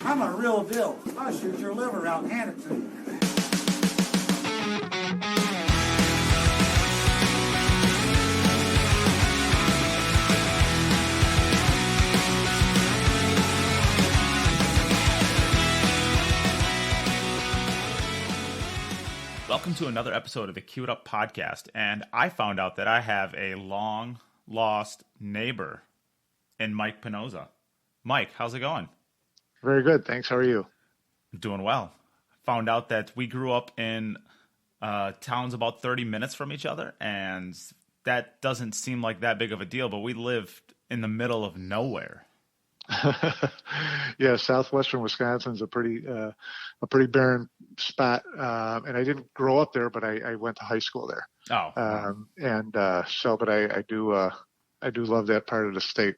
I'm a real deal. I'll shoot your liver out and hand it to you. Welcome to another episode of the Queued Up Podcast, and I found out that I have a long-lost neighbor in Mike Panozzo. Mike, how's it going? Very good, thanks. How are you? I'm doing well. Found out that we grew up in towns about 30 minutes from each other, and that doesn't seem like that big of a deal, but we lived in the middle of nowhere. Yeah, southwestern Wisconsin's a pretty barren spot, and I didn't grow up there, but I went to high school there. Oh, but I do love that part of the state.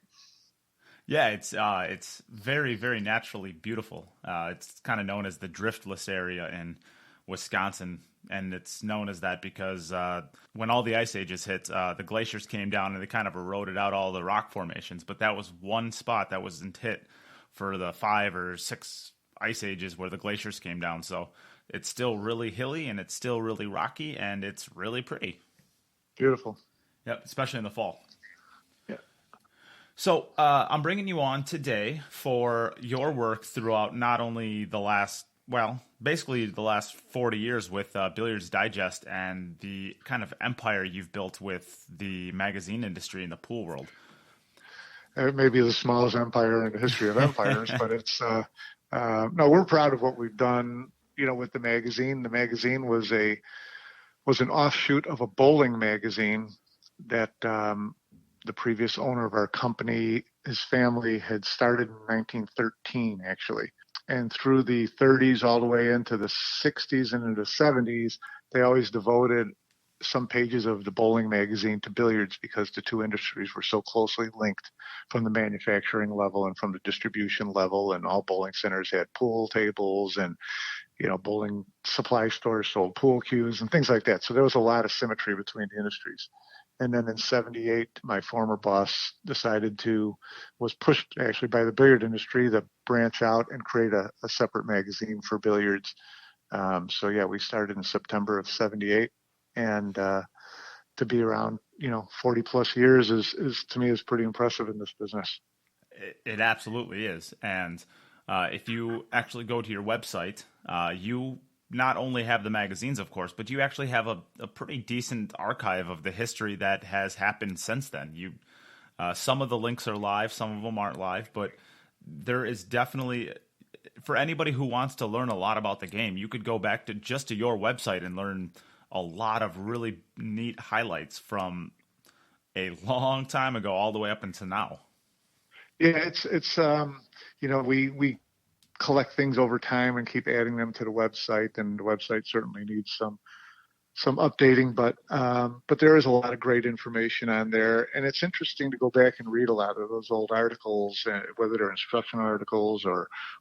Yeah, it's very, very naturally beautiful. It's kind of known as the driftless area in Wisconsin, and it's known as that because when all the ice ages hit, the glaciers came down and they kind of eroded out all the rock formations. But that was one spot that wasn't hit for the 5 or 6 ice ages where the glaciers came down. So it's still really hilly and it's still really rocky and it's really pretty. Beautiful. Yep, especially in the fall. Yeah. So I'm bringing you on today for your work throughout not only basically the last 40 years with Billiards Digest and the kind of empire you've built with the magazine industry in the pool world. It may be the smallest empire in the history of empires, but it's no, we're proud of what we've done. You know, with the magazine. The magazine was an offshoot of a bowling magazine that the previous owner of our company, his family had started in 1913, actually. And through the 30s all the way into the 60s and into the 70s, they always devoted some pages of the bowling magazine to billiards because the two industries were so closely linked from the manufacturing level and from the distribution level. And all bowling centers had pool tables and, bowling supply stores sold pool cues and things like that. So there was a lot of symmetry between the industries. And then in 78, my former boss was pushed actually by the billiard industry to branch out and create a separate magazine for billiards. We started in September of 78, and to be around, 40 plus years is to me is pretty impressive in this business. It absolutely is. And if you actually go to your website, you not only have the magazines, of course, but you actually have a pretty decent archive of the history that has happened since then. Some of the links are live, some of them aren't live, but there is definitely, for anybody who wants to learn a lot about the game, you could go back to your website and learn a lot of really neat highlights from a long time ago all the way up until now. Yeah, we collect things over time and keep adding them to the website, and the website certainly needs some updating, but there is a lot of great information on there, and it's interesting to go back and read a lot of those old articles, whether they're instructional articles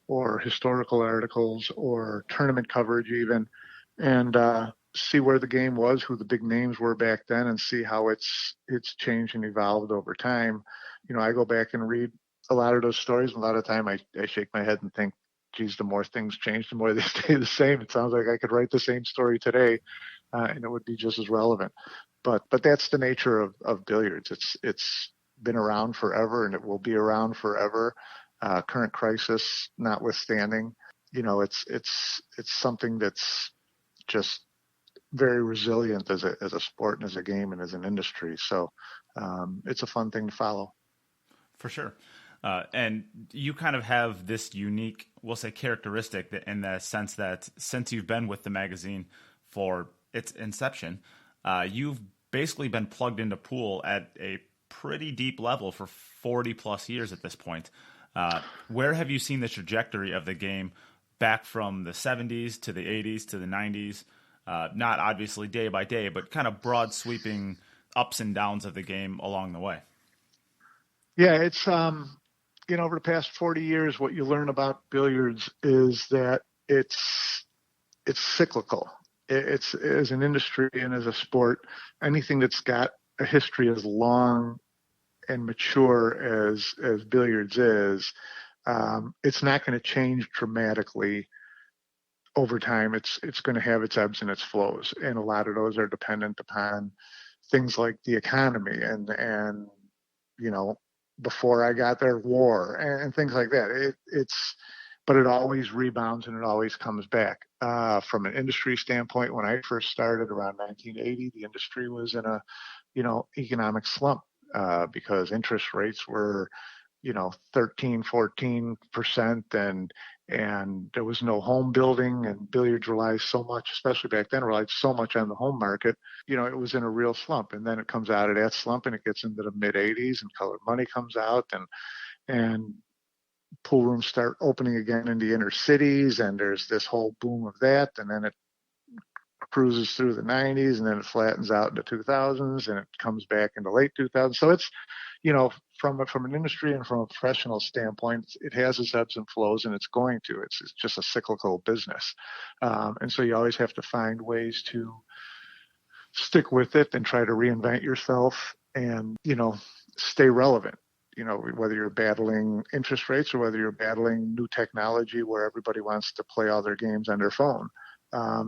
or historical articles or tournament coverage even, and see where the game was, who the big names were back then, and see how it's changed and evolved over time. I go back and read a lot of those stories, and a lot of time I shake my head and think, geez, the more things change, the more they stay the same. It sounds like I could write the same story today, and it would be just as relevant. But that's the nature of billiards. It's been around forever, and it will be around forever. Current crisis notwithstanding, it's something that's just very resilient as a sport and as a game and as an industry. So it's a fun thing to follow. For sure. And you kind of have this unique, we'll say, characteristic in the sense that since you've been with the magazine for its inception, you've basically been plugged into pool at a pretty deep level for 40 plus years at this point. Where have you seen the trajectory of the game back from the 70s to the 80s to the 90s? Not obviously day by day, but kind of broad sweeping ups and downs of the game along the way. Yeah, it's over the past 40 years, what you learn about billiards is that it's cyclical. It's as an industry and as a sport, anything that's got a history as long and mature as billiards is, It's not going to change dramatically over time. It's going to have its ebbs and its flows, and a lot of those are dependent upon things like the economy and you know, before I got there, war and things like that. But it always rebounds and it always comes back. From an industry standpoint, when I first started around 1980, the industry was in a, economic slump, because interest rates were, 13, 14%, and there was no home building, and billiards relies so much, especially back then, relied so much on the home market. It was in a real slump. And then it comes out of that slump and it gets into the mid 80s, and colored money comes out, and pool rooms start opening again in the inner cities, and there's this whole boom of that. And then it cruises through the 90s, and then it flattens out in the 2000s, and it comes back in the late 2000s. So it's, from an industry and from a professional standpoint, it has its ebbs and flows, and it's going to. It's just a cyclical business, and so you always have to find ways to stick with it and try to reinvent yourself and stay relevant. Whether you're battling interest rates or whether you're battling new technology where everybody wants to play all their games on their phone.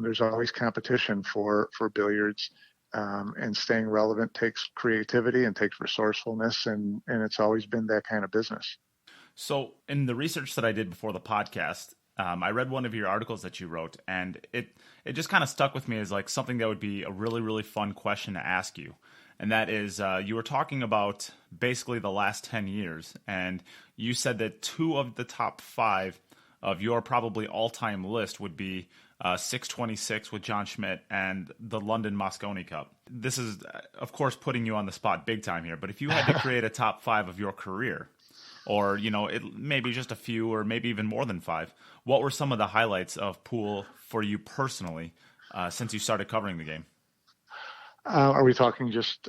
There's always competition for billiards, and staying relevant takes creativity and takes resourcefulness, and it's always been that kind of business. So in the research that I did before the podcast, I read one of your articles that you wrote, and it just kind of stuck with me as like something that would be a really, really fun question to ask you. And that is, you were talking about basically the last 10 years, and you said that 2 of the top 5 of your probably all-time list would be 626 with John Schmidt and the London Moscone Cup. This is, of course, putting you on the spot big time here, but if you had to create a top 5 of your career, or, maybe just a few, or maybe even more than 5, what were some of the highlights of pool for you personally since you started covering the game? Are we talking just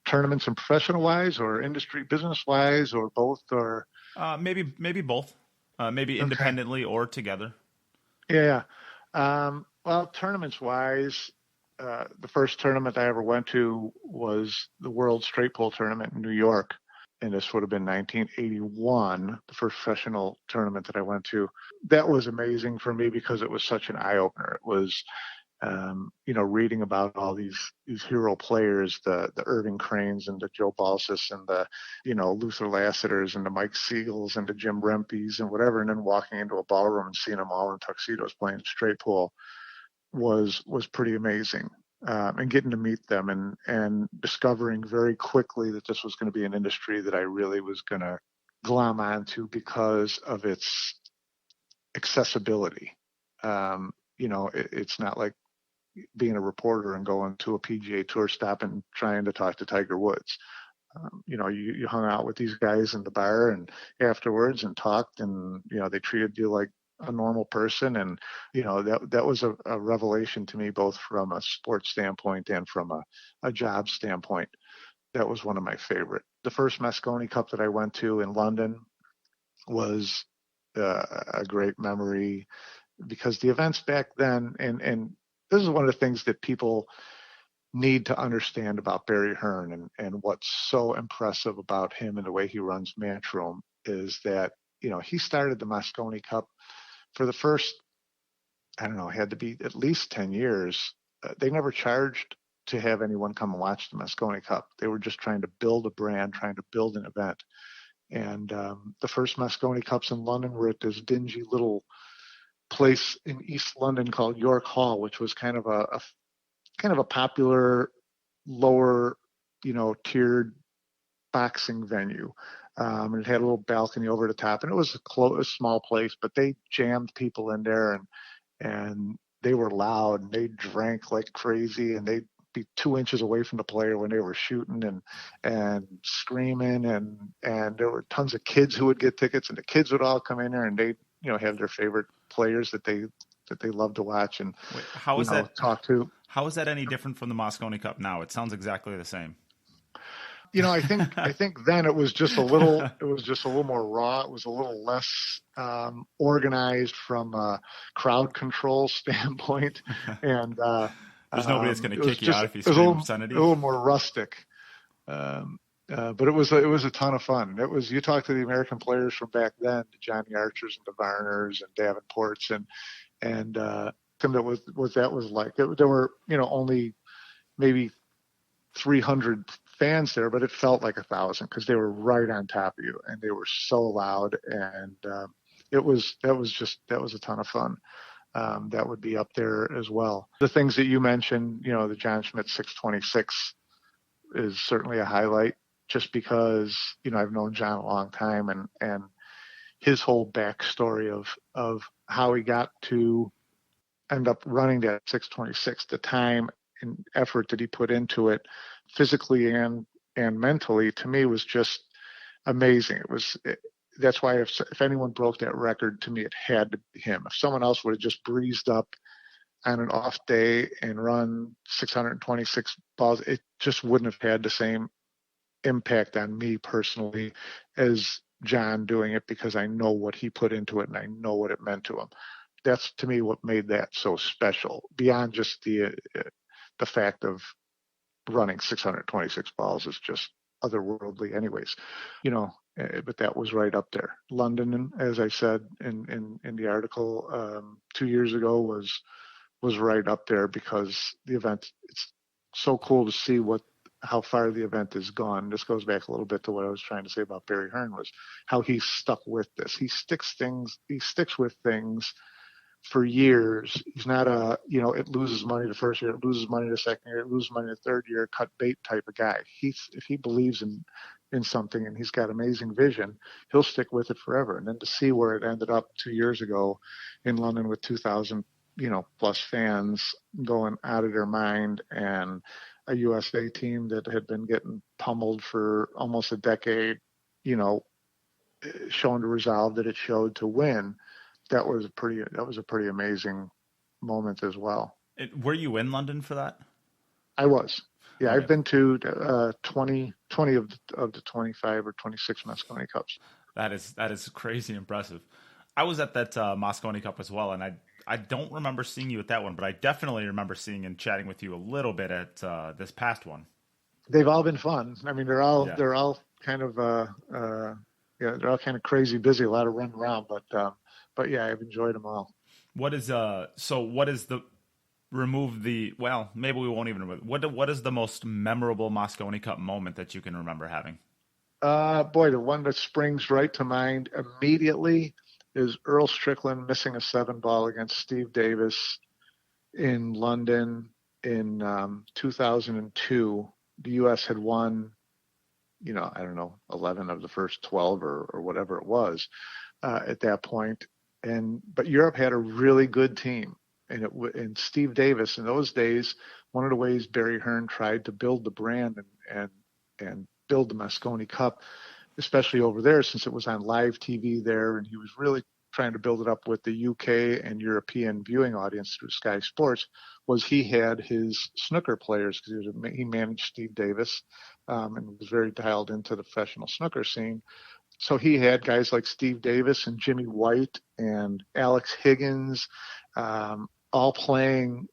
tournaments and professional wise, or industry business wise, or both, or maybe both, maybe independently or together? Yeah. Well, tournaments wise, the first tournament I ever went to was the World Straight Pool Tournament in New York, and this would have been 1981, the first professional tournament that I went to. That was amazing for me because it was such an eye opener. It was reading about all these hero players, the Irving Cranes and the Joe Balsas and the, Luther Lassiters and the Mike Siegels and the Jim Rempes and whatever, and then walking into a ballroom and seeing them all in tuxedos playing straight pool was pretty amazing. And getting to meet them and discovering very quickly that this was going to be an industry that I really was going to glom onto because of its accessibility. It's not like being a reporter and going to a PGA Tour stop and trying to talk to Tiger Woods. You hung out with these guys in the bar and afterwards and talked, and they treated you like a normal person, and that was a revelation to me, both from a sports standpoint and from a job standpoint. That was one of my favorite. The first Moscone Cup that I went to in London was a great memory, because the events back then, and this is one of the things that people need to understand about Barry Hearn, and what's so impressive about him and the way he runs Matchroom is that, he started the Moscone Cup for the first, had to be at least 10 years. They never charged to have anyone come and watch the Moscone Cup. They were just trying to build a brand, trying to build an event. And the first Moscone Cups in London were at this dingy little place in East London called York Hall, which was kind of a popular lower, tiered boxing venue. And it had a little balcony over the top, and it was a small place, but they jammed people in there, and they were loud, and they drank like crazy, and they'd be 2 inches away from the player when they were shooting and screaming, and there were tons of kids who would get tickets, and the kids would all come in there, and they have their favorite players that they love to watch and talk to. How is that any different from the Moscone Cup now? It sounds exactly the same. I think then it was just a little more raw. It was a little less organized from a crowd control standpoint, and there's nobody that's going to kick you out if you scream obscenity. A little more rustic. But it was a ton of fun. You talk to the American players from back then, the Johnny Archers and the Varners and Davenports, and that was like. There were only maybe 300 fans there, but it felt like 1,000 because they were right on top of you and they were so loud, and that was a ton of fun. That would be up there as well. The things that you mentioned, the John Schmidt 626 is certainly a highlight, just because I've known John a long time, and his whole backstory of how he got to end up running that 626, the time and effort that he put into it, physically and mentally, to me was just amazing. That's why if anyone broke that record, to me it had to be him. If someone else would have just breezed up on an off day and run 626 balls, it just wouldn't have had the same impact on me personally as John doing it, because I know what he put into it and I know what it meant to him. That's, to me, what made that so special, beyond just the fact of running 626 balls is just otherworldly anyways, but that was right up there. London, as I said in the article 2 years ago, was right up there, because the event, it's so cool to see how far the event has gone. This goes back a little bit to what I was trying to say about Barry Hearn, was how he's stuck with this. He sticks with things for years. He's not it loses money the first year, it loses money the second year, it loses money the third year, cut bait type of guy. If he believes in something and he's got amazing vision, he'll stick with it forever. And then to see where it ended up 2 years ago in London with 2,000 plus fans going out of their mind, and a USA team that had been getting pummeled for almost a decade, showing the resolve that it showed to win. That was a pretty amazing moment as well. Were you in London for that? I was. Yeah, Okay. I've been to 20 of the 25 or 26 Mosconi Cups. That is crazy impressive. I was at that Mosconi Cup as well, and I don't remember seeing you at that one, but I definitely remember seeing and chatting with you a little bit at this past one. They've all been fun. I mean, they're all kind of they're all kind of crazy busy, a lot of running around, but yeah, I've enjoyed them all. What is maybe we won't even remember. What is the most memorable Mosconi Cup moment that you can remember having? The one that springs right to mind immediately is Earl Strickland missing a 7-ball against Steve Davis in London in 2002. The U.S. had won, I don't know, 11 of the first 12 or whatever it was at that point. But Europe had a really good team. And Steve Davis, in those days, one of the ways Barry Hearn tried to build the brand and build the Mosconi Cup, especially over there, since it was on live TV there, and he was really trying to build it up with the UK and European viewing audience through Sky Sports, was he had his snooker players, because he managed Steve Davis and was very dialed into the professional snooker scene. So he had guys like Steve Davis and Jimmy White and Alex Higgins all playing,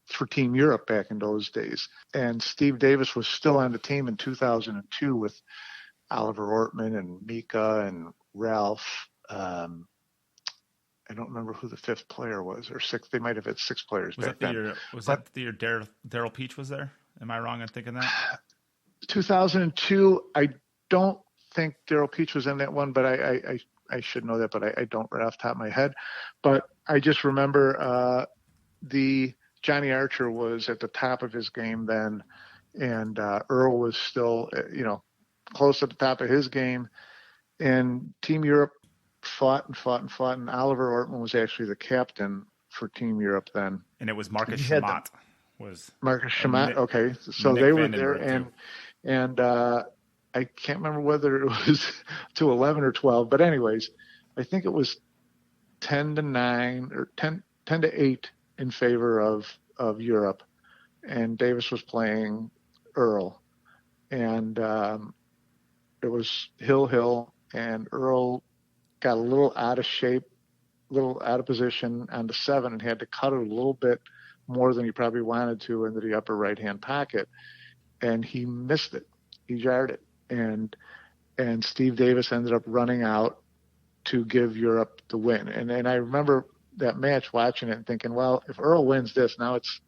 for Team Europe back in those days. And Steve Davis was still on the team in 2002 with Oliver Ortman and Mika and Ralph. I don't remember who the fifth player was, or sixth. They might have had 6 players back then. That the year Daryl Peach was there? Am I wrong in thinking that? 2002, I don't think Daryl Peach was in that one, but I should know that, but I don't right off the top of my head. But I just remember the Johnny Archer was at the top of his game then, and Earl was still, close at the top of his game. And Team Europe fought, and Oliver Ortman was actually the captain for Team Europe then. And it was Marcus Shamat. Marcus Shamat, okay. So Nick they were there, and I can't remember whether it was to 11 or 12, but anyways, I think it was 10-9 or 10-8 in favor of Europe, and Davis was playing Earl, and it was Hill, and Earl got a little out of shape, a little out of position on the 7, and had to cut it a little bit more than he probably wanted to into the upper right-hand pocket, and he missed it. He jarred it, and Steve Davis ended up running out to give Europe the win. And I remember that match, watching it and thinking, well, if Earl wins this, now it's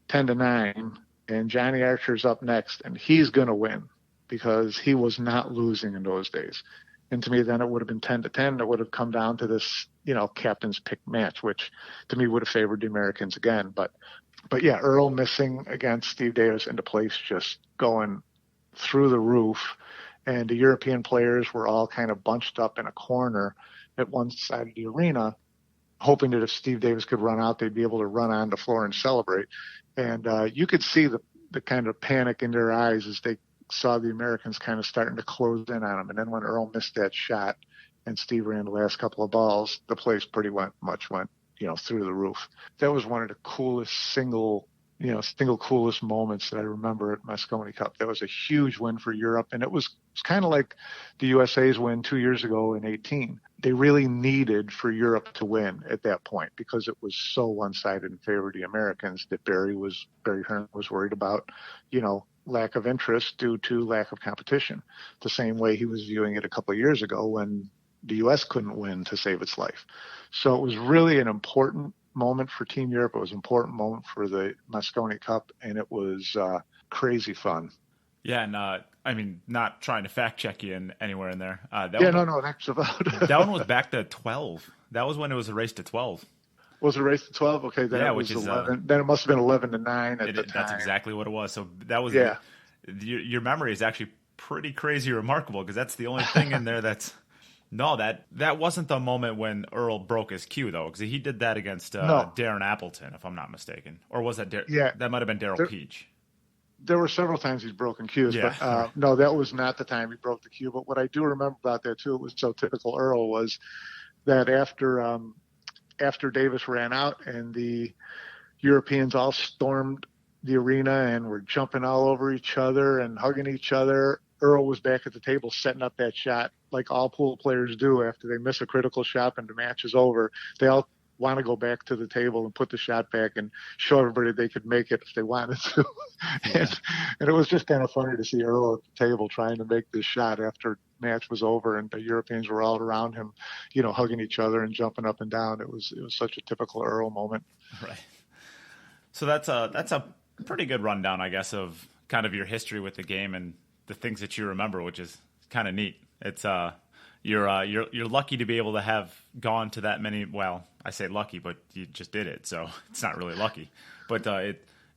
10-9, and Johnny Archer's up next, and he's going to win because he was not losing in those days. And to me, then it would have been 10-10. It would have come down to this, captain's pick match, which to me would have favored the Americans again. But yeah, Earl missing against Steve Davis into place, just going through the roof. And the European players were all kind of bunched up in a corner at one side of the arena, hoping that if Steve Davis could run out, they'd be able to run on the floor and celebrate. And you could see the kind of panic in their eyes as they saw the Americans kind of starting to close in on them. And then when Earl missed that shot and Steve ran the last couple of balls, the place pretty much went through the roof. That was one of the coolest single coolest moments that I remember at Mosconi Cup. That was a huge win for Europe. And it was kind of like the USA's win 2 years ago in 18. They really needed for Europe to win at that point because it was so one-sided in favor of the Americans that Barry Hearn was worried about, lack of interest due to lack of competition. The same way he was viewing it a couple of years ago when the U.S. couldn't win to save its life. So it was really an important moment for Team Europe. It was an important moment for the Mosconi Cup, and it was crazy fun. Yeah, and not trying to fact check you in anywhere in there. That's about that one was back to 12. That was when it was a race to 12. Was it a race to 12? Okay, then it was 11. Then it must have been 11-9 at the time. That's exactly what it was. So that was your memory is actually pretty crazy remarkable because that's the only thing in there that's. No, that wasn't the moment when Earl broke his cue, though, because he did that against Darren Appleton, if I'm not mistaken. Or was that that might have been Darryl Peach. There were several times he's broken cues, but no, that was not the time he broke the cue. But what I do remember about that, too, it was so typical Earl, was that after Davis ran out and the Europeans all stormed the arena and were jumping all over each other and hugging each other, Earl was back at the table setting up that shot like all pool players do after they miss a critical shot and the match is over. They all want to go back to the table and put the shot back and show everybody they could make it if they wanted to. and it was just kind of funny to see Earl at the table trying to make this shot after the match was over and the Europeans were all around him, hugging each other and jumping up and down. It was such a typical Earl moment. Right. So that's a pretty good rundown, I guess, of kind of your history with the game and the things that you remember, which is kind of neat. It's you're lucky to be able to have gone to that many. Well, I say lucky, but you just did it, so it's not really lucky. But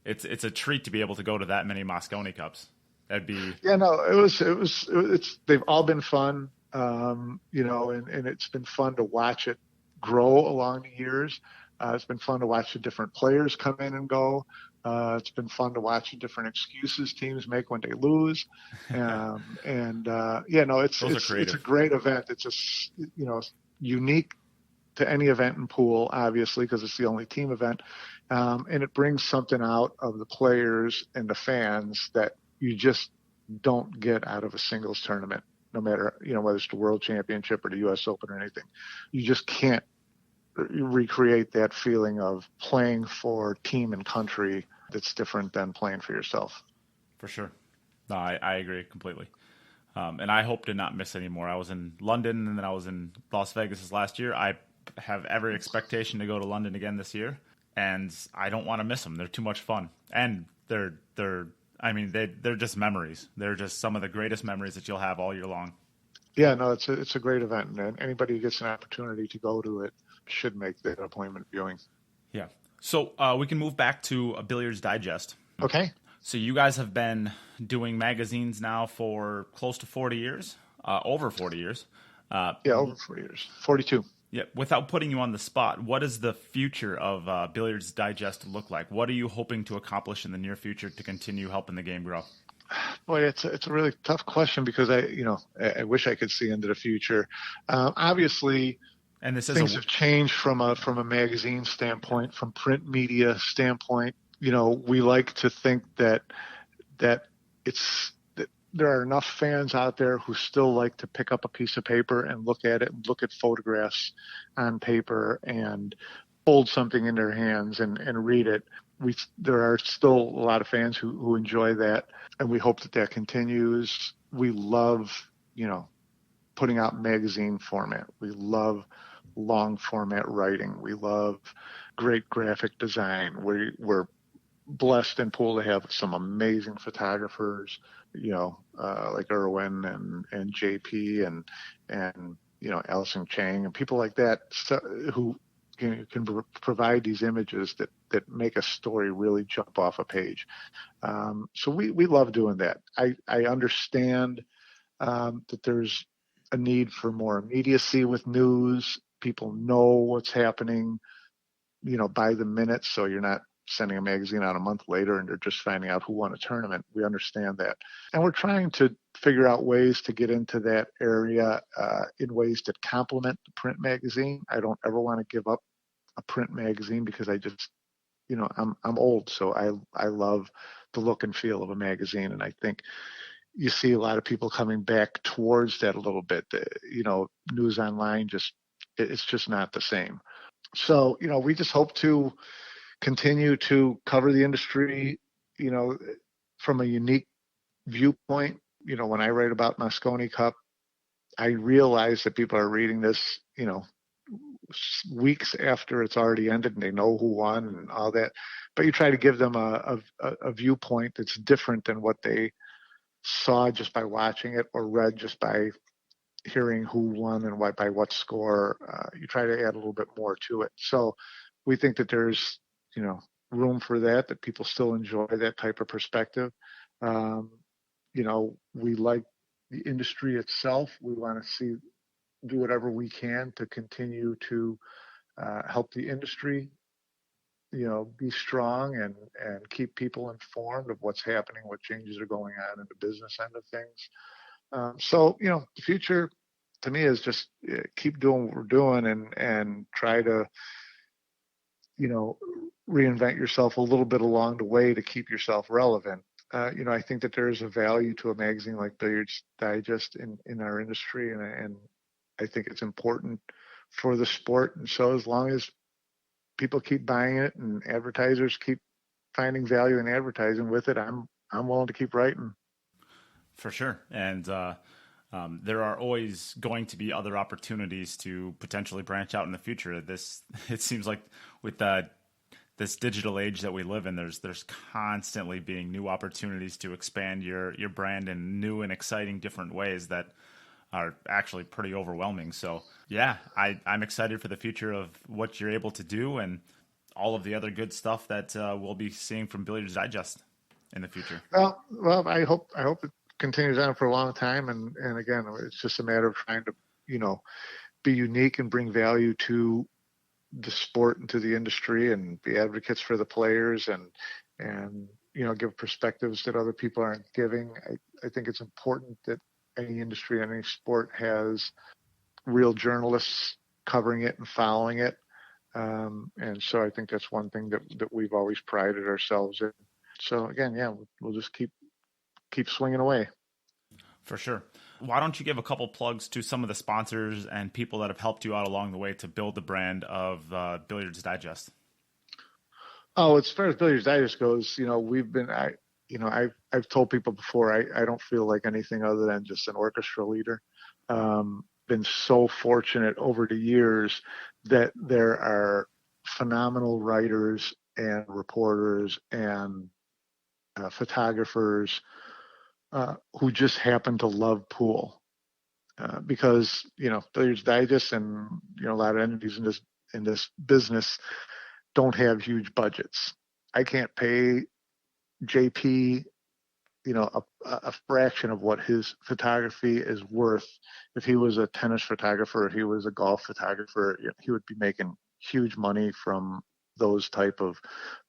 it's a treat to be able to go to that many Mosconi Cups. That'd be it's they've all been fun, and it's been fun to watch it grow along the years. It's been fun to watch the different players come in and go. It's been fun to watch the different excuses teams make when they lose. It's a great event. It's just, unique to any event in pool, obviously, because it's the only team event. And it brings something out of the players and the fans that you just don't get out of a singles tournament, no matter, whether it's the World Championship or the U.S. Open or anything. You just can't recreate that feeling of playing for team and country that's different than playing for yourself. For sure. No, I agree completely. And I hope to not miss any more. I was in London and then I was in Las Vegas this last year. I have every expectation to go to London again this year, and I don't want to miss them. They're too much fun. And they're just memories. They're just some of the greatest memories that you'll have all year long. Yeah, no, it's a great event, and anybody who gets an opportunity to go to it should make that appointment viewing. Yeah. So we can move back to a Billiards Digest. Okay. So you guys have been doing magazines now for close to 40 years, over 40 years. Over 40 years, 42. Yeah. Without putting you on the spot, what does the future of Billiards Digest look like? What are you hoping to accomplish in the near future to continue helping the game grow? Boy, it's a really tough question because I wish I could see into the future. Obviously, and things have changed from a magazine standpoint, from print media standpoint. We like to think that there are enough fans out there who still like to pick up a piece of paper and look at it and look at photographs on paper and hold something in their hands and read it. There are still a lot of fans who enjoy that, and we hope that continues. We love, putting out magazine format. We love long format writing. We love great graphic design. We're blessed in pool to have some amazing photographers, like Irwin and JP and Allison Chang and people like that, so, who can provide these images that make a story really jump off a page. So we love doing that. I understand that there's a need for more immediacy with news. People know what's happening, by the minute. So you're not sending a magazine out a month later and they're just finding out who won a tournament. We understand that. And we're trying to figure out ways to get into that area in ways that complement the print magazine. I don't ever want to give up a print magazine because I just, I'm old. So I love the look and feel of a magazine. And I think you see a lot of people coming back towards that a little bit. News online it's just not the same. So, we just hope to continue to cover the industry, from a unique viewpoint. When I write about Moscone Cup, I realize that people are reading this, weeks after it's already ended and they know who won and all that. But you try to give them a viewpoint that's different than what they saw just by watching it or read just by hearing who won and by what score. You try to add a little bit more to it. So we think that there's, room for that people still enjoy that type of perspective. We like the industry itself. We want to do whatever we can to continue to help the industry, be strong and keep people informed of what's happening, what changes are going on in the business end of things. So, the future to me is just keep doing what we're doing and try to, reinvent yourself a little bit along the way to keep yourself relevant. I think that there is a value to a magazine like Billiards Digest in our industry, and I think it's important for the sport. And so as long as people keep buying it and advertisers keep finding value in advertising with it, I'm willing to keep writing. For sure. And there are always going to be other opportunities to potentially branch out in the future. It seems like with this digital age that we live in, there's constantly being new opportunities to expand your brand in new and exciting different ways that are actually pretty overwhelming. So yeah, I'm excited for the future of what you're able to do and all of the other good stuff that we'll be seeing from Billiards Digest in the future. Well, I hope it continues on for a long time. And again, it's just a matter of trying to, be unique and bring value to the sport and to the industry and be advocates for the players and give perspectives that other people aren't giving. I think it's important that any industry, any sport has real journalists covering it and following it. And so I think that's one thing that we've always prided ourselves in. So again, yeah, we'll just keep swinging away. For sure. Why don't you give a couple plugs to some of the sponsors and people that have helped you out along the way to build the brand of Billiards Digest? Oh, as far as Billiards Digest goes, I've told people before, I don't feel like anything other than just an orchestra leader. Been so fortunate over the years that there are phenomenal writers and reporters and photographers who just happen to love pool, because Billiards Digest and a lot of entities in this business don't have huge budgets. I can't pay JP a fraction of what his photography is worth. If he was a tennis photographer, if he was a golf photographer, he would be making huge money from those type of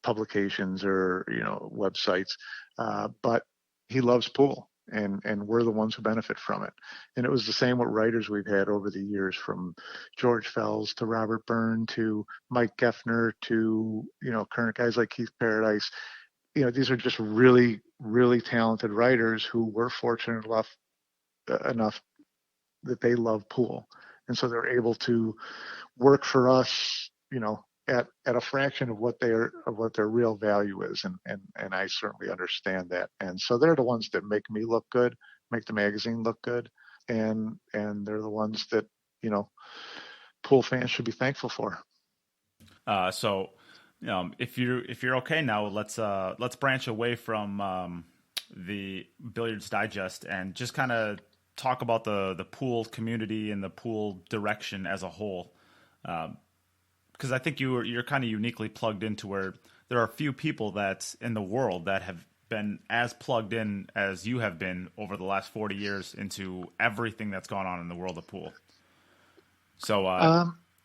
publications or websites. But he loves pool, and we're the ones who benefit from it. And it was the same with writers we've had over the years, from George Fells to Robert Byrne to Mike Geffner to current guys like Keith Paradise. These are just really, really talented writers who were fortunate enough that they love pool. And so they're able to work for us, at a fraction of what their real value is, and I certainly understand that. And so they're the ones that make me look good, make the magazine look good, and they're the ones that pool fans should be thankful for. So, if you're okay now, let's branch away from the Billiards Digest and just kind of talk about the pool community and the pool direction as a whole. Because I think you're kind of uniquely plugged into where there are a few people that in the world that have been as plugged in as you have been over the last 40 years into everything that's gone on in the world of pool. So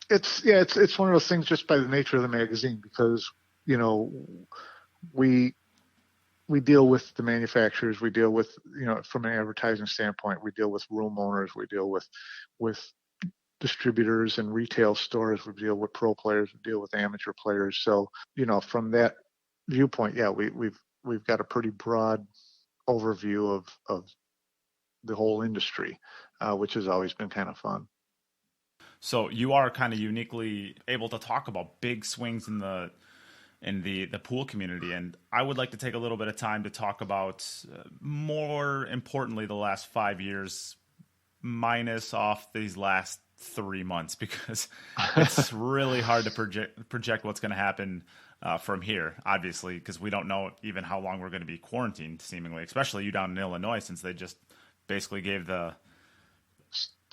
it's one of those things just by the nature of the magazine, because we deal with the manufacturers, we deal with from an advertising standpoint, we deal with room owners, we deal with distributors and retail stores, we deal with pro players, we deal with amateur players. So from that viewpoint, yeah, we've got a pretty broad overview of the whole industry, which has always been kind of fun. So you are kind of uniquely able to talk about big swings in the pool community, and I would like to take a little bit of time to talk about more importantly the last 5 years, minus off these last 3 months, because it's really hard to project what's going to happen from here, obviously, because we don't know even how long we're going to be quarantined, seemingly, especially you down in Illinois, since they just basically gave the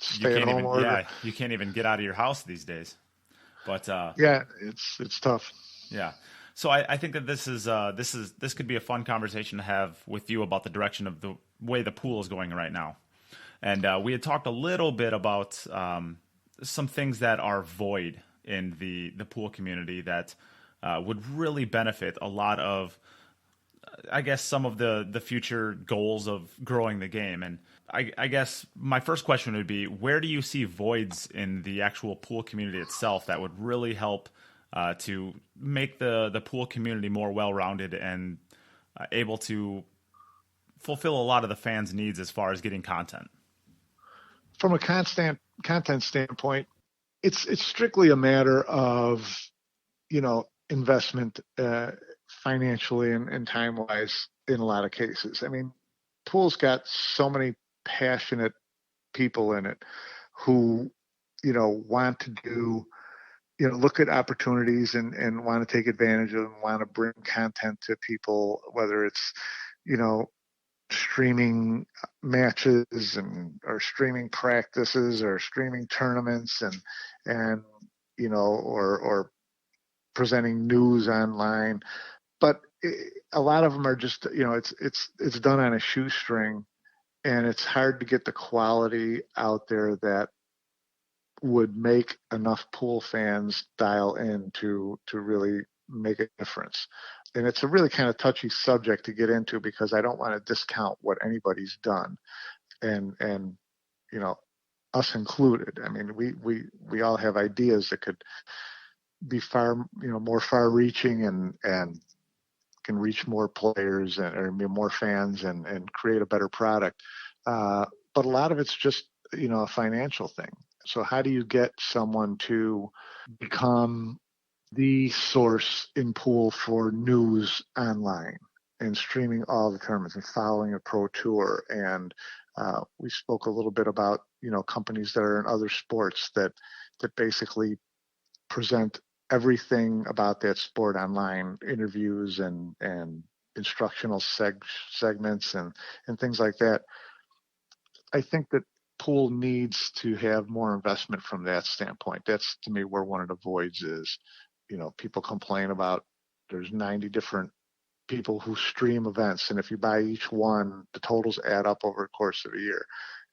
stay-at-home order. Yeah, you can't even get out of your house these days. But yeah, it's tough. Yeah. So I think that this could be a fun conversation to have with you about the direction of the way the pool is going right now. And we had talked a little bit about some things that are void in the pool community that would really benefit a lot of, I guess, some of the future goals of growing the game. And I guess my first question would be, where do you see voids in the actual pool community itself that would really help to make the pool community more well-rounded and able to fulfill a lot of the fans' needs as far as getting content? From a content standpoint, it's strictly a matter of investment financially and time-wise in a lot of cases. I mean, pool's got so many passionate people in it who want to do look at opportunities and want to take advantage of them, want to bring content to people, whether it's streaming matches or streaming practices or streaming tournaments and or presenting news online. But a lot of them are just it's done on a shoestring, and it's hard to get the quality out there that would make enough pool fans dial in to really make a difference. And it's a really kind of touchy subject to get into, because I don't want to discount what anybody's done, and us included. I mean, we all have ideas that could be far more far-reaching and can reach more players or more fans and create a better product. But a lot of it's just a financial thing. So how do you get someone to become the source in pool for news online and streaming all the tournaments and following a pro tour? And we spoke a little bit about companies that are in other sports that basically present everything about that sport online, interviews and instructional segments and things like that. I think that pool needs to have more investment from that standpoint. That's, to me, where one of the voids is. People complain about there's 90 different people who stream events, and if you buy each one, the totals add up over the course of a year.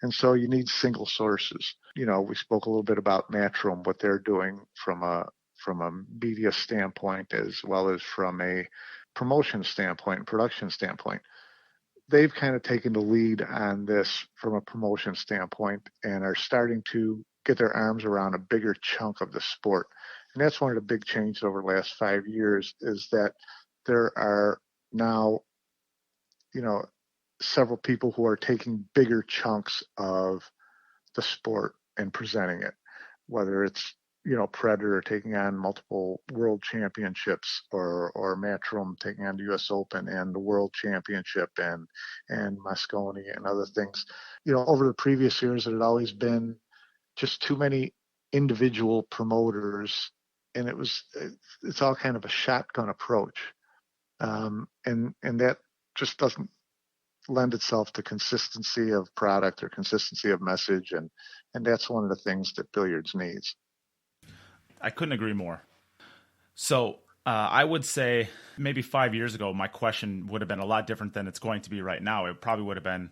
And so you need single sources. We spoke a little bit about Matchroom, what they're doing from a media standpoint as well as from a promotion standpoint and production standpoint. They've kind of taken the lead on this from a promotion standpoint and are starting to get their arms around a bigger chunk of the sport. And that's one of the big changes over the last 5 years, is that there are now, several people who are taking bigger chunks of the sport and presenting it, whether it's, Predator taking on multiple world championships, or Matchroom taking on the U.S. Open and the World Championship, and Mosconi and other things. Over the previous years, it had always been just too many individual promoters, and it's all kind of a shotgun approach, and that just doesn't lend itself to consistency of product or consistency of message, and that's one of the things that billiards needs. I couldn't agree more. So I would say maybe 5 years ago, my question would have been a lot different than it's going to be right now. It probably would have been,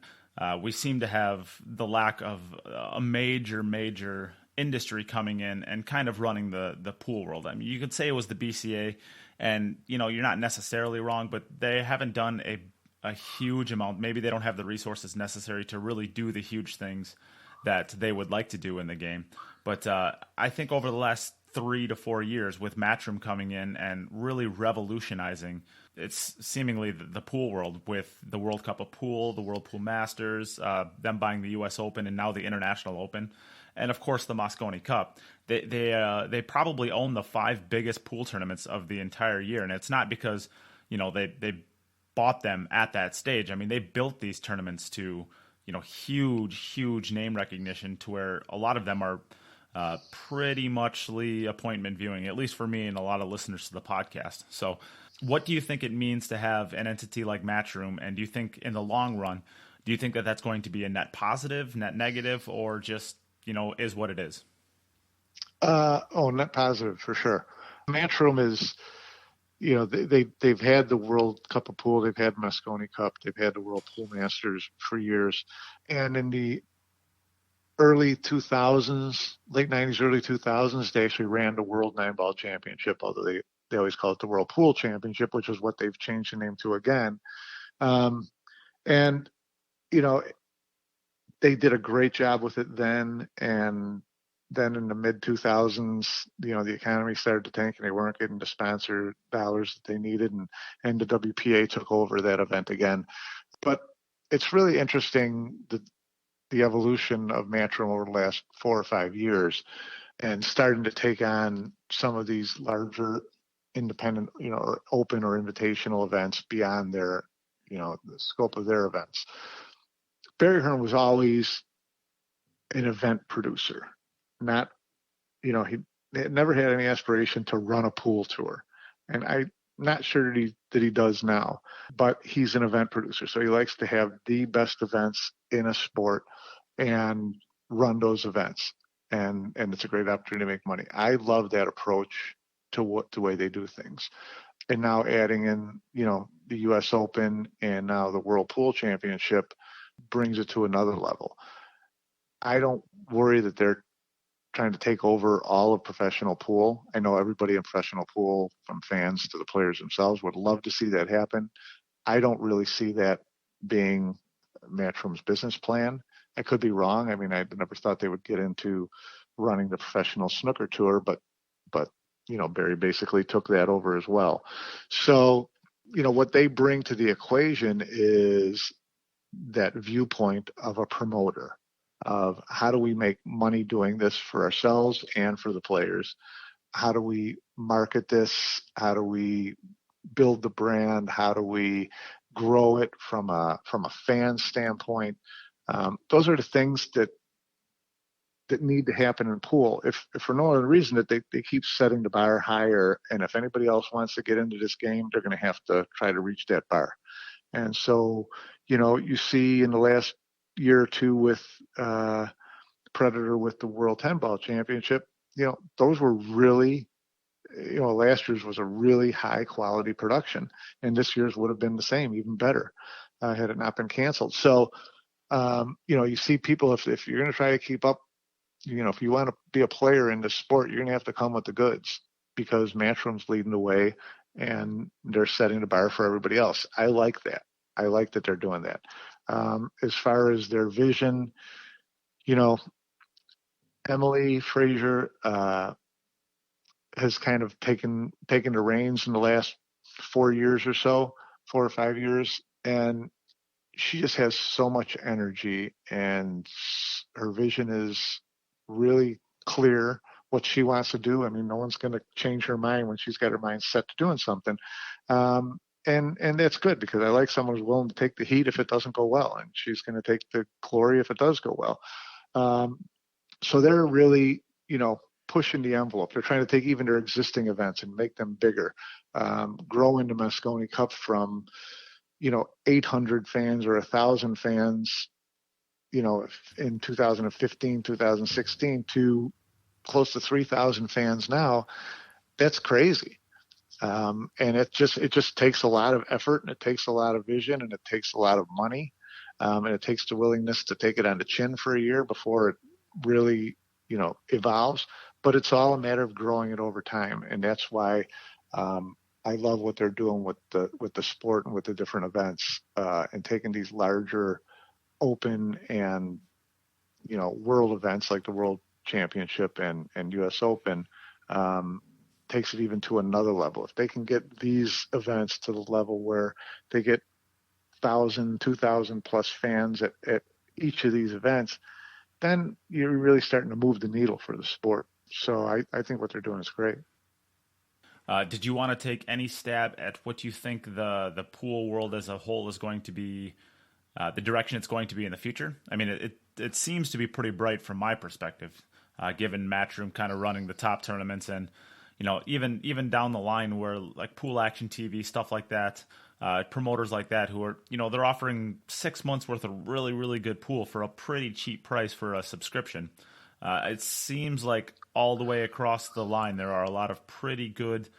we seem to have the lack of a major industry coming in and kind of running the pool world. I mean, you could say it was the BCA, and you're not necessarily wrong, but they haven't done a huge amount. Maybe they don't have the resources necessary to really do the huge things that they would like to do in the game. But I think over the last 3 to 4 years, with Matchroom coming in and really revolutionizing, it's seemingly the pool world, with the World Cup of Pool, the World Pool Masters, them buying the U.S. Open and now the International Open, and of course the Mosconi Cup. They probably own the 5 biggest pool tournaments of the entire year, and it's not because they bought them at that stage. I mean, they built these tournaments to huge name recognition, to where a lot of them are pretty muchly appointment viewing, at least for me and a lot of listeners to the podcast. So what do you think it means to have an entity like Matchroom? And do you think in the long run, do you think that that's going to be a net positive, net negative, or just, is what it is? Net positive for sure. Matchroom is, they've had the World Cup of Pool, they've had Mosconi Cup, they've had the World Pool Masters for years. And in the early 2000s, late 90s, early 2000s, they actually ran the World 9-Ball Championship, although they always call it the World Pool Championship, which is what they've changed the name to again. And, they did a great job with it then. And then in the mid 2000s, the economy started to tank and they weren't getting the sponsor dollars that they needed. And the WPA took over that event again. But it's really interesting the evolution of Matchroom over the last 4 or 5 years, and starting to take on some of these larger independent, or open or invitational events beyond their, the scope of their events. Barry Hearn was always an event producer, not, he never had any aspiration to run a pool tour. And I'm not sure that he does now, but he's an event producer. So he likes to have the best events in a sport and run those events. And it's a great opportunity to make money. I love that approach to the way they do things. And now adding in, the U.S. Open and now the World Pool Championship brings it to another level. I don't worry that they're trying to take over all of professional pool. I know everybody in professional pool, from fans to the players themselves, would love to see that happen. I don't really see that being Matchroom's business plan. I could be wrong. I mean, I never thought they would get into running the professional snooker tour, but Barry basically took that over as well. So, what they bring to the equation is that viewpoint of a promoter, of how do we make money doing this for ourselves and for the players? How do we market this? How do we build the brand? How do we grow it from a fan standpoint? Those are the things that need to happen in pool. If for no other reason that they keep setting the bar higher, and if anybody else wants to get into this game, they're going to have to try to reach that bar. And so, you see in the last year or two with Predator with the World 10-Ball Championship, those were really, last year's was a really high quality production, and this year's would have been the same, even better, had it not been canceled. So, you see people, if you're going to try to keep up, if you want to be a player in this sport, you're going to have to come with the goods, because Matchroom's leading the way and they're setting the bar for everybody else. I like that. I like that they're doing that. As far as their vision, Emily Frazier has kind of taken the reins in the last 4 years or so, 4 or 5 years, and she just has so much energy, and her vision is really clear what she wants to do. I mean, no one's going to change her mind when she's got her mind set to doing something. And that's good, because I like someone who's willing to take the heat if it doesn't go well, and she's going to take the glory if it does go well. So they're really, pushing the envelope. They're trying to take even their existing events and make them bigger, grow into Moscone Cup from, 800 fans or 1,000 fans, in 2015, 2016 to close to 3,000 fans now. That's crazy. And it just takes a lot of effort, and it takes a lot of vision, and it takes a lot of money. And it takes the willingness to take it on the chin for a year before it really, evolves. But it's all a matter of growing it over time. And that's why, I love what they're doing with the sport and with the different events, and taking these larger open and, world events like the World Championship and US Open, takes it even to another level. If they can get these events to the level where they get 1,000, 2,000 plus fans at each of these events, then you're really starting to move the needle for the sport. So I think what they're doing is great. Did you want to take any stab at what you think the pool world as a whole is going to be, the direction it's going to be in the future? I mean, it seems to be pretty bright from my perspective, given Matchroom kind of running the top tournaments, and even down the line where like Pool Action TV, stuff like that, promoters like that who are, they're offering 6 months worth of really, really good pool for a pretty cheap price for a subscription. It seems like all the way across the line, there are a lot of pretty good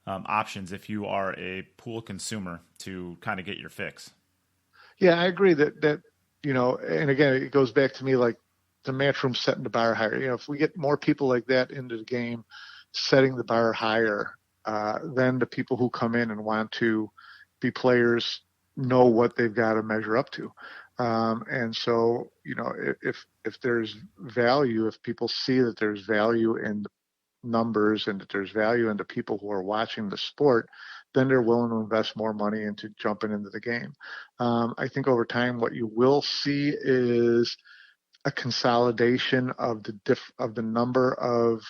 options if you are a pool consumer to kind of get your fix. Yeah, I agree that, and again, it goes back to me, like the Matchroom setting the bar higher. If we get more people like that into the game, setting the bar higher, then the people who come in and want to be players know what they've got to measure up to. And so, if there's value, if people see that there's value in numbers and that there's value in the people who are watching the sport, then they're willing to invest more money into jumping into the game. I think over time, what you will see is a consolidation of the number of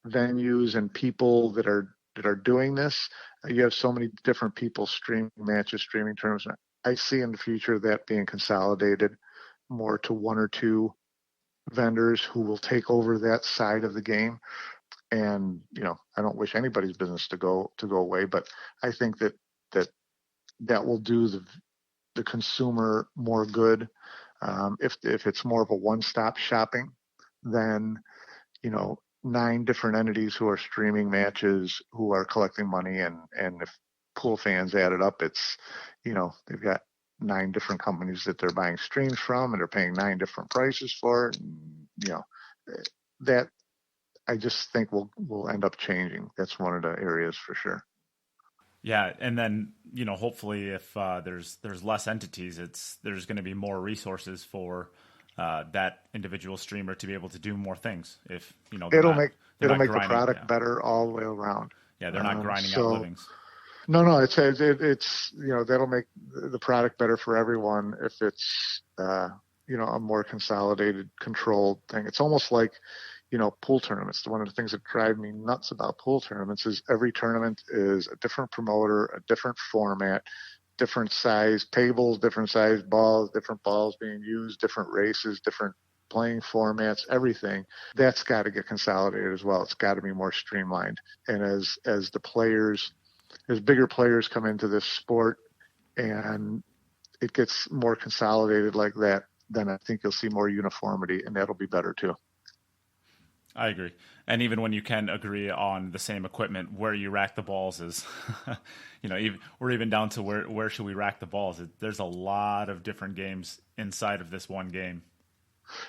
venues and people that are doing this. You have so many different people streaming matches, streaming tournaments. I see in the future that being consolidated more to one or two vendors who will take over that side of the game. And I don't wish anybody's business to go away, but I think that will do the consumer more good. If it's more of a one-stop shopping, then 9 different entities who are streaming matches, who are collecting money, and if pool fans add it up, it's they've got 9 different companies that they're buying streams from, and they're paying 9 different prices for it. And, that I just think will end up changing. That's one of the areas for sure. Yeah, and then hopefully if there's less entities, there's going to be more resources for that individual streamer to be able to do more things. If it'll make the product better all the way around. Yeah, they're not grinding out livings. No, it's that'll make the product better for everyone if it's a more consolidated, controlled thing. It's almost like pool tournaments. One of the things that drive me nuts about pool tournaments is every tournament is a different promoter, a different format, different size tables, different size balls, different balls being used, different races, different playing formats, everything. That's got to get consolidated as well. It's got to be more streamlined. And as bigger players come into this sport and it gets more consolidated like that, then I think you'll see more uniformity, and that'll be better too. I agree. And even when you can agree on the same equipment, where you rack the balls is, we're even down to where should we rack the balls. There's a lot of different games inside of this one game.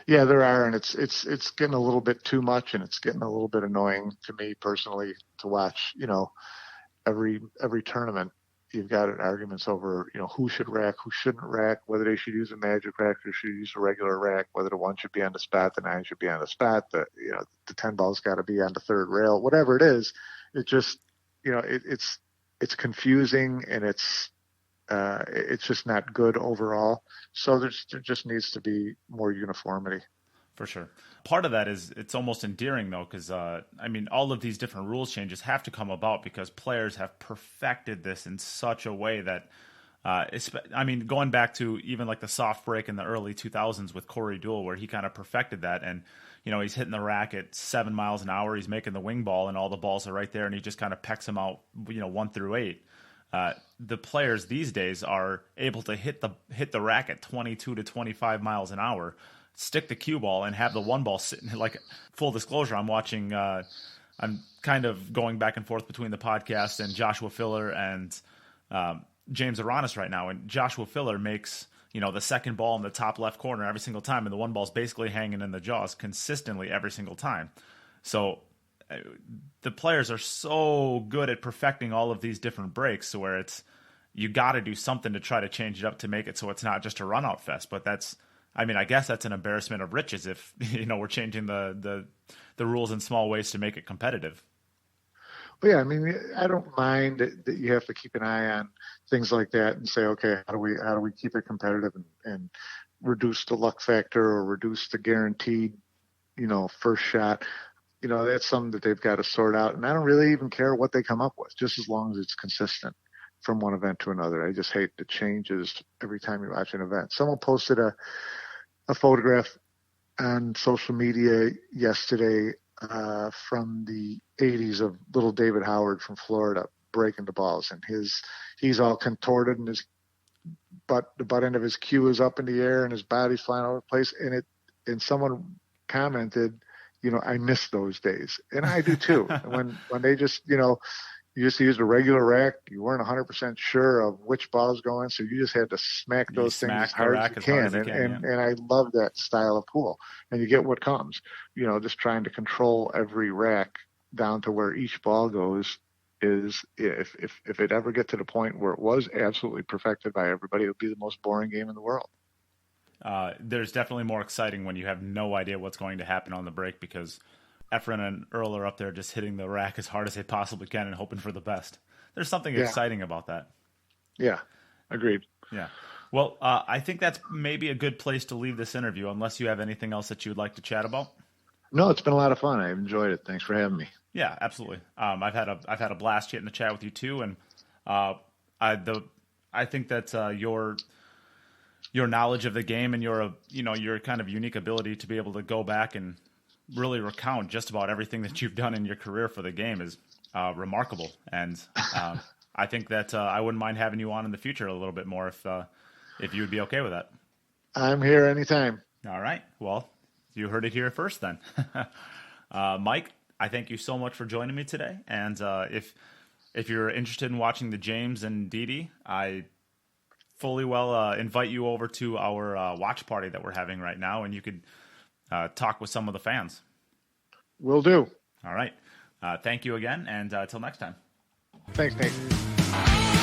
Yeah, there are, and it's getting a little bit too much, and it's getting a little bit annoying to me personally to watch. Every tournament, you've got arguments over who should rack, who shouldn't rack, whether they should use a magic rack or should use a regular rack, whether the 1 should be on the spot, the 9 should be on the spot, the 10 ball's got to be on the third rail, whatever it is. It just it's confusing, and it's just not good overall. So there just needs to be more uniformity. For sure. Part of that is it's almost endearing, though, because, all of these different rules changes have to come about because players have perfected this in such a way that, going back to even like the soft break in the early 2000s with Corey Deuel, where he kind of perfected that. And, he's hitting the rack at 7 miles an hour. He's making the wing ball and all the balls are right there. And he just kind of pecks them out, 1 through 8. The players these days are able to hit the rack at 22 to 25 miles an hour, stick the cue ball, and have the one ball sitting. Like, full disclosure, I'm watching. I'm kind of going back and forth between the podcast and Joshua Filler and James Aranis right now. And Joshua Filler makes the second ball in the top left corner every single time, and the one ball's basically hanging in the jaws consistently every single time. So the players are so good at perfecting all of these different breaks, so where you got to do something to try to change it up to make it so it's not just a run out fest. But I guess that's an embarrassment of riches if we're changing the rules in small ways to make it competitive. But yeah, I don't mind that you have to keep an eye on things like that and say, okay, how do we keep it competitive and reduce the luck factor or reduce the guaranteed, first shot. That's something that they've got to sort out. And I don't really even care what they come up with, just as long as it's consistent from one event to another. I just hate the changes every time you watch an event. Someone posted a photograph on social media yesterday from the 80s of little David Howard from Florida breaking the balls, and he's all contorted, and the butt end of his cue is up in the air and his body's flying all over the place. And someone commented, I miss those days, and I do too. when they just you just used a regular rack, you weren't 100% sure of which ball's going, so you just had to smack those things as hard as you can. And I love that style of pool. And you get what comes. Just trying to control every rack down to where each ball goes is, if it ever get to the point where it was absolutely perfected by everybody, it would be the most boring game in the world. There's definitely more exciting when you have no idea what's going to happen on the break, because Efren and Earl are up there just hitting the rack as hard as they possibly can and hoping for the best. There's something exciting about that. Yeah, agreed. Yeah. Well, I think that's maybe a good place to leave this interview, unless you have anything else that you would like to chat about. No, it's been a lot of fun. I've enjoyed it. Thanks for having me. Yeah, absolutely. I've had a blast getting to chat with you too, and I think that your knowledge of the game and your kind of unique ability to be able to go back and really recount just about everything that you've done in your career for the game is remarkable. And I think that I wouldn't mind having you on in the future a little bit more if you would be okay with that. I'm here anytime. All right. Well, you heard it here first then. Mike, I thank you so much for joining me today. And if you're interested in watching the James and Didi, I fully invite you over to our watch party that we're having right now, and you could talk with some of the fans. Will do. All right. Thank you again, and till next time. Thanks, Nate.